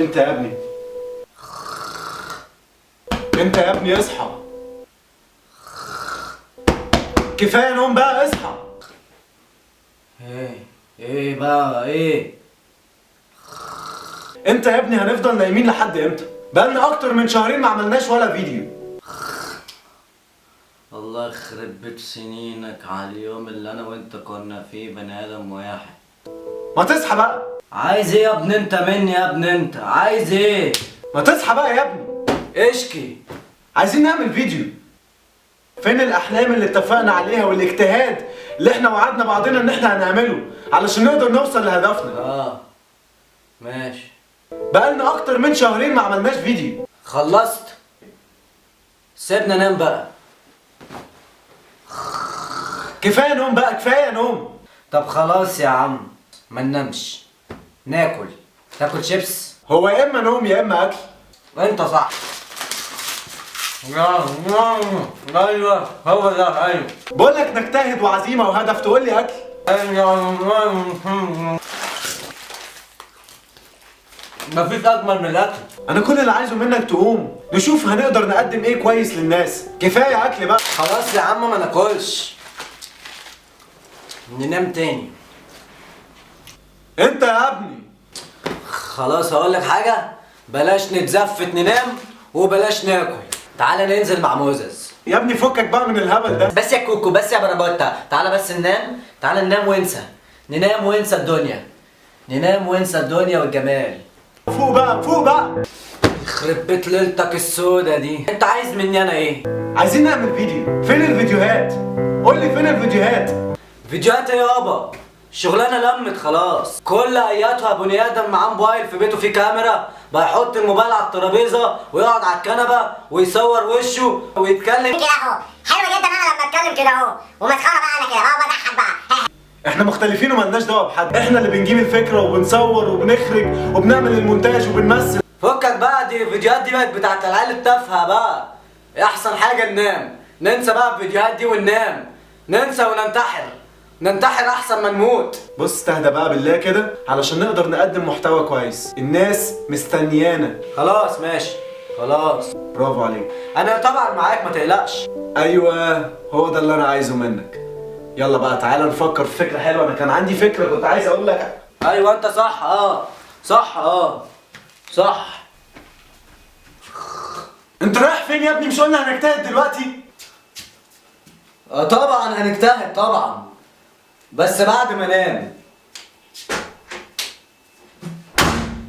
انت يا ابني، انت يا ابني اصحى. كفايه نوم بقى، اصحى. ايه بقى ايه؟ انت يا ابني هنفضل نايمين لحد امتى؟ بقالنا اكتر من شهرين ما عملناش ولا فيديو. الله يخرب بيت سنينك على اليوم اللي انا وانت كنا فيه بني ادم واحد. ما تصحى بقى. عايز ايه يا ابني انت مني يا ابني؟ انت عايز ايه؟ ما تصحى بقى يا ابني. اشكي. عايزين نعمل فيديو. فين الاحلام اللي اتفقنا عليها والاجتهاد اللي احنا وعدنا بعضنا ان احنا هنعمله علشان نقدر نوصل لهدفنا؟ ماشي. بقالنا اكتر من شهرين ما عملناش فيديو. خلصت؟ سيبنا نام بقى. كفايه نوم بقى، كفايه نوم. طب خلاص يا عم، ما ننامش، ناكل. تاكل شيبس؟ هو يا اما نوم يا اما اكل. انت صح. ايوه هو ده، ايوه. بقول لك نجتهد وعزيمه وهدف، تقول لي اكل. مفيش اجمل من الاكل. انا كل اللي عايزه منك تقوم نشوف هنقدر نقدم ايه كويس للناس. كفايه اكل بقى. خلاص يا عم ما ناكلش، ننام تاني. انت يا ابني. خلاص هقول لك حاجه، بلاش نتزفت ننام وبلاش ناكل. تعالى ننزل مع موزز. يا ابني فكك بقى من الهبل ده. بس يا كوكو، بس يا بربوتا، تعالى بس ننام. تعالى ننام وانسى، ننام وانسى الدنيا، ننام وانسى الدنيا والجمال. فوق بقى، فوق بقى. يخرب بيت ليلتك السودا دي. انت عايز مني انا ايه؟ عايزين نعمل فيديو. فين الفيديوهات؟ قول لي فين الفيديوهات؟ فيديوهات ايه يابا؟ الشغلانه لمت خلاص. كل اياتها بني ادم معاه موبايل في بيته فيه كاميرا، بقى يحط الموبايل على الترابيزه ويقعد على الكنبه ويصور وشه ويتكلم كده اهو. حلو جدا انا لما اتكلم كده اهو، ومسخره بقى انا كده بقى بضحك بقى. احنا مختلفين ومالناش دعوه بحد. احنا اللي بنجيب الفكره وبنصور وبنخرج وبنعمل المونتاج وبنمثل. فكك بقى، دي الفيديوهات دي بقت بتاعت العيال التافهه بقى. احسن حاجه ننام، ننسى بقى الفيديوهات دي وننام، ننسى وننتحر. ننتحر احسن ما نموت. بص تهدى بقى بالله كده علشان نقدر نقدم محتوى كويس. الناس مستنيانا. خلاص ماشي، خلاص. برافو عليك. انا طبعا معاك ما تقلقش. ايوه هو ده اللي انا عايزه منك. يلا بقى تعالى نفكر في فكره حلوه. انا كان عندي فكره كنت عايز اقول لك. ايوه انت صح. صح. صح. انت رايح فين يا ابني؟ مش قلنا هنجتهد دلوقتي؟ طبعا هنجتهد طبعا، بس بعد ما انام.